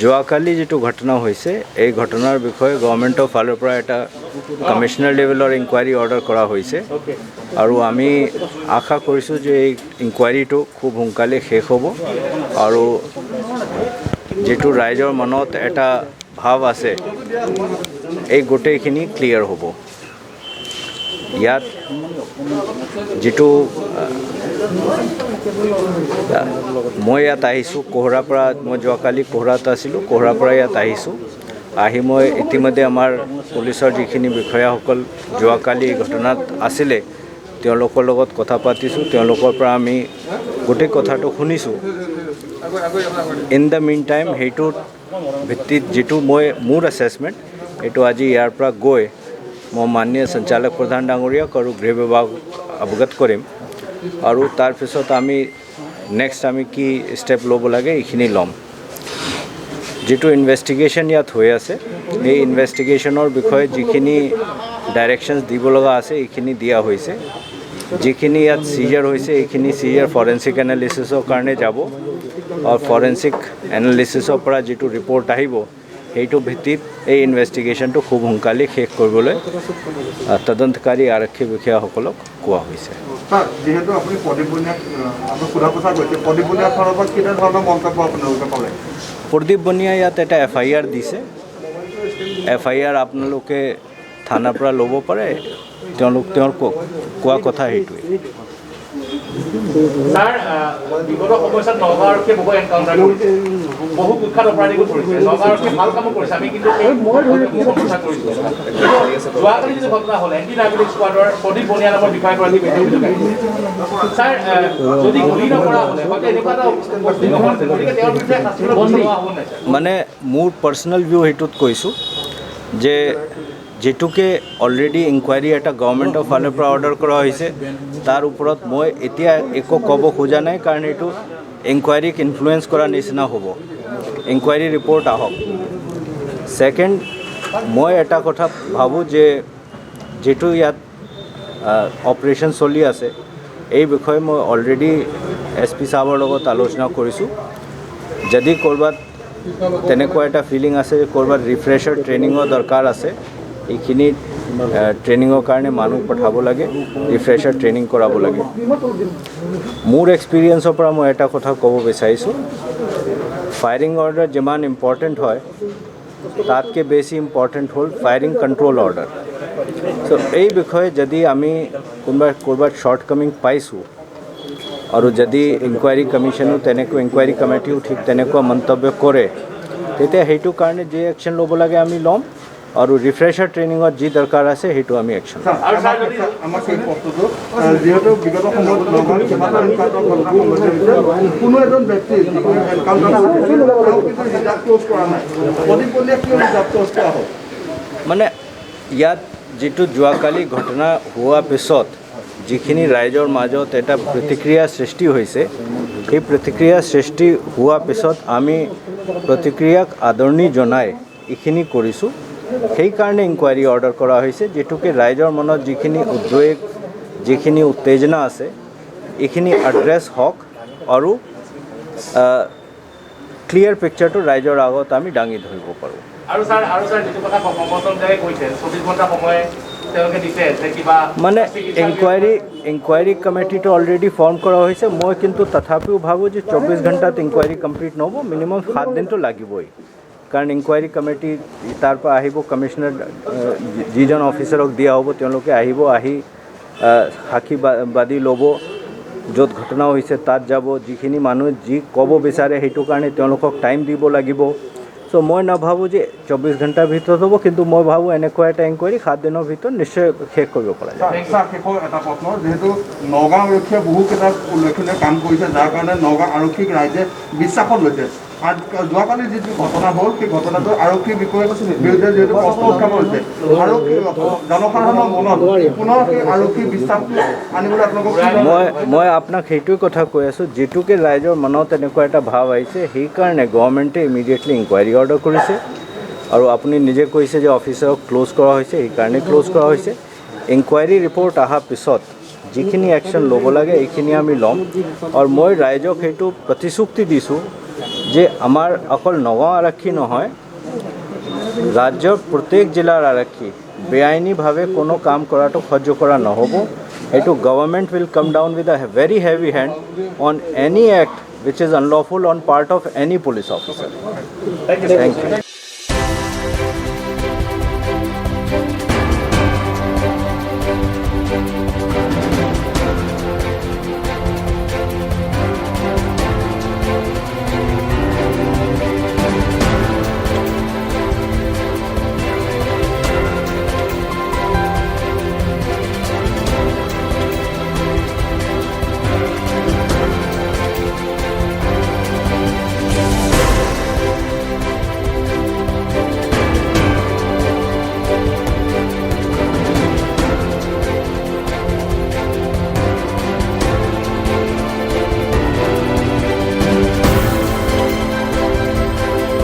যোৱাকালি যেটো ঘটনা হৈছে এই ঘটনাৰ বিষয়ে গভৰ্ণমেণ্টৰ ফালৰ পৰা এটা কমিশনাৰ লেভেলৰ ইনকুৱাৰী অৰ্ডাৰ কৰা হৈছে আৰু আমি আশা কৰিছোঁ যে এই ইনকুৱাৰীটো খুব সোনকালে শেষ হ'ব আৰু যেটো ৰাইজৰ মনত এটা ভাৱ আছে এই গোটেইখিনি ক্লিয়াৰ হ'ব ইয়াত যেটো মই ইয়াত আহিছোঁ কোহৰাৰ পৰা মই যোৱাকালি কোহৰাত আছিলোঁ কোহৰাৰ পৰা ইয়াত আহিছোঁ আহি মই ইতিমধ্যে আমাৰ পুলিচৰ যিখিনি বিষয়াসকল যোৱাকালি এই ঘটনাত আছিলে তেওঁলোকৰ লগত কথা পাতিছোঁ তেওঁলোকৰ পৰা আমি গোটেই কথাটো শুনিছোঁ ইন দ্য মিন টাইম সেইটোৰ ভিত্তিত যেটো মই মোৰ এছেছমেণ্ট এইটো আজি ইয়াৰ পৰা গৈ মই মাননীয় সঞ্চালক প্ৰধান ডাঙৰীয়াক আৰু গৃহ বিভাগ অৱগত কৰিম আৰু তাৰ পিছত আমি নেক্সট আমি কি ষ্টেপ ল'ব লাগে এইখিনি ল'ম যেটো ইনভেষ্টিগেশ্যন ইয়াত হৈ আছে এই ইনভেষ্টিগেশ্যনৰ বিষয়ে যিখিনি ডাইৰেকশ্যনছ দিব লগা আছে এইখিনি দিয়া হৈছে যিখিনি ইয়াত সিজাৰ হৈছে এইখিনি সিজাৰ ফৰেনচিক এনালিচিছৰ কাৰণে যাব আৰু ফৰেনচিক এনালিচিছৰ পৰা যেটো ৰিপৰ্ট আহিব এইটো ভিত্তিত এই ইনভেষ্টিগেশ্যনটো খুব সোনকালে শেষ কৰিবলৈ তদন্তকাৰী আৰক্ষী বিষয়াসকলক কোৱা হৈছে যেহেতু আপুনি প্ৰদীপ বনিয়াক আপুনি সোধা পোছা কৰিছে প্ৰদীপ বনিয়াৰ ফালৰ পৰা কেনে ধৰণৰ মন্তব্য আপোনালোকে পালে প্ৰদীপ বনিয়া ইয়াত এটা FIR দিছে FIR আপোনালোকে থানাৰ পৰা ল'ব পাৰে তেওঁলোক তেওঁৰ কোৱা কথা সেইটোৱে স্যাৰ বিগত সময়ত নগাঁৱৰকে বহু এনকাউণ্টাৰ কৰিছে বহু কুখ্যাত অপৰাধীকো ধৰিছে নগাঁৱৰকে ভাল কামো কৰিছে আমি কিন্তু সমস্যা কৰিছোঁ যোৱাকালি যিটো ঘটনা হ'ল এণ্টি নাৰ্কটিক স্কোৱাডৰ প্ৰদীপ বনিয়া নামৰ বিষয়াগৰাকী স্যাৰ যদি গুলি নকৰা হ'লে হয়তো এনেকুৱা এটা গতিকে তেওঁৰ বিৰুদ্ধে শাস্তি লোৱা হ'ব নাই মানে মোৰ পাৰ্চনেল ভিউ সেইটোত কৈছোঁ যে যেটোকে অলৰেডি ইনকুৱাৰী এটা গভৰ্ণমেণ্টৰ ফালৰ পৰা অৰ্ডাৰ কৰা হৈছে তাৰ ওপৰত মই এতিয়া একো ক'ব খোজা নাই কাৰণ এইটো ইনকুৱাৰীক ইনফ্লুৱেঞ্চ কৰাৰ নিচিনা হ'ব ইনকুৱাৰী ৰিপৰ্ট আহক ছেকেণ্ড মই এটা কথা ভাবোঁ যে যেটো ইয়াত অপাৰেশ্যন চলি আছে এই বিষয়ে মই অলৰেডি SP সাহেবৰ লগত আলোচনা কৰিছোঁ যদি ক'ৰবাত তেনেকুৱা এটা ফিলিং আছে ক'ৰবাত ৰিফ্ৰেছাৰ ট্ৰেইনিঙৰ দৰকাৰ আছে এইখিনি ট্ৰেইনিঙৰ কাৰণে মানুহ পঠাব লাগে ৰিফ্ৰেছাৰ ট্ৰেইনিং কৰাব লাগে মোৰ এক্সপিৰিয়েঞ্চৰ পৰা মই এটা কথা ক'ব বিচাৰিছোঁ ফায়াৰিং অৰ্ডাৰ যিমান ইম্পৰ্টেণ্ট হয় তাতকৈ বেছি ইম্পৰ্টেণ্ট হ'ল ফায়াৰিং কণ্ট্ৰল অৰ্ডাৰ চ' এই বিষয়ে যদি আমি ক'ৰবাত শ্বৰ্টকামিং পাইছোঁ আৰু যদি ইনকুৱাৰী কমিশ্যনো তেনেকুৱা ইনকুৱাৰী কমিটিও ঠিক তেনেকুৱা মন্তব্য কৰে তেতিয়া সেইটো কাৰণে যি একশ্যন ল'ব লাগে আমি ল'ম আৰু ৰিফ্ৰেছাৰ ট্ৰেইনিঙত যি দৰকাৰ আছে সেইটো আমি একশ্যন আমাৰ সেই বস্তুটো যিহেতু বিগত সময়ত নগাঁৱত কেইবাটাও এনকাউণ্টাৰ কোনো এজন ব্যক্তি এনকাউণ্টাৰ ৰিজাৰ্ভ ক্ল'জ কৰা নাই প্ৰদীপ বনিয়াক কিয় ৰিজাৰ্ভ ক্ল'জ কৰা হ'ল মানে ইয়াত যেটো যোৱাকালি ঘটনা হোৱাৰ পিছত যিখিনি ৰাইজৰ মাজত এটা প্ৰতিক্ৰিয়া সৃষ্টি হৈছে সেই প্ৰতিক্ৰিয়া সৃষ্টি হোৱাৰ পিছত আমি প্ৰতিক্ৰিয়াক আদৰণি জনাই এইখিনি কৰিছোঁ সেইকাৰণে ইনকুৱাৰী অৰ্ডাৰ কৰা হৈছে যেটোকে ৰাইজৰ মনত যিখিনি উদ্বেগ যিখিনি উত্তেজনা আছে এইখিনি এড্ৰেছ হওক আৰু ক্লিয়াৰ পিকচাৰটো ৰাইজৰ আগত আমি দাঙি ধৰিব পাৰোঁ আৰু স্যাৰ যিটো কথা কৰ্মচাৰীয়ে কৈছে 24 ঘণ্টা সময় তেওঁলোকে দিছে যে কিবা মানে ইনকুৱাৰী কমিটিটো অলৰেডি ফৰ্ম কৰা হৈছে মই কিন্তু তথাপিও ভাবোঁ যে 24 ঘণ্টাত ইনকুৱাৰী কমপ্লিট নহ'ব মিনিমাম 7 দিনটো লাগিবই কাৰণ ইনকুৱাৰী কমিটি তাৰ পৰা আহিব কমিশনাৰ যিজন অফিচাৰক দিয়া হ'ব তেওঁলোকে আহিব আহি সাক্ষীবাদী ল'ব য'ত ঘটনা হৈছে তাত যাব যিখিনি মানুহে যি ক'ব বিচাৰে সেইটো কাৰণে তেওঁলোকক টাইম দিব লাগিব চ' মই নাভাবোঁ যে 24 ঘণ্টাৰ ভিতৰত হ'ব কিন্তু মই ভাবোঁ এনেকুৱা এটা ইনকুৱাৰী 7 দিনৰ ভিতৰত নিশ্চয় শেষ কৰিব পৰা যায় শেষৰ এটা প্ৰশ্ন যিহেতু নগাঁও আৰক্ষীয়ে বহুকেইটা উল্লেখনীয় কাম কৰিছে যাৰ কাৰণে নগাঁও আৰক্ষীক ৰাইজে বিশ্বাসত লৈছে যোৱাকালি যিটো ঘটনা হ'ল সেই ঘটনাটো আৰক্ষী বিষয়াৰ বিৰুদ্ধে যিহেতু প্ৰশ্ন উত্থাপন হৈছে আৰু জনসাধাৰণৰ মনত পুনৰ সেই আৰক্ষী বিশ্বাসটো আনিবলৈ আপোনালোকক মই আপোনাক সেইটোৱে কথা কৈ আছোঁ যিটোকে ৰাইজৰ মনত এনেকুৱা এটা ভাৱ আহিছে সেইকাৰণে গভৰ্ণমেণ্টে ইমিডিয়েটলি ইনকুৱাৰী অৰ্ডাৰ কৰিছে আৰু আপুনি নিজে কৈছে যে অফিচাৰক ক্ল'জ কৰা হৈছে সেইকাৰণে ক্ল'জ কৰা হৈছে ইনকুৱাৰী ৰিপৰ্ট অহাৰ পিছত যিখিনি একশ্যন ল'ব লাগে এইখিনি আমি ল'ম আৰু মই ৰাইজক সেইটো প্ৰতিশ্ৰুতি দিছোঁ যে আমাৰ অকল নগাঁও আৰক্ষী নহয়, ৰাজ্যৰ প্ৰত্যেক জিলাৰ আৰক্ষী বেআইনীভাৱে কোনো কাম কৰাটো সহ্য কৰা নহ'ব। এইটো government will come down with a very heavy hand on any act which is unlawful on part of any police officer. Thank you.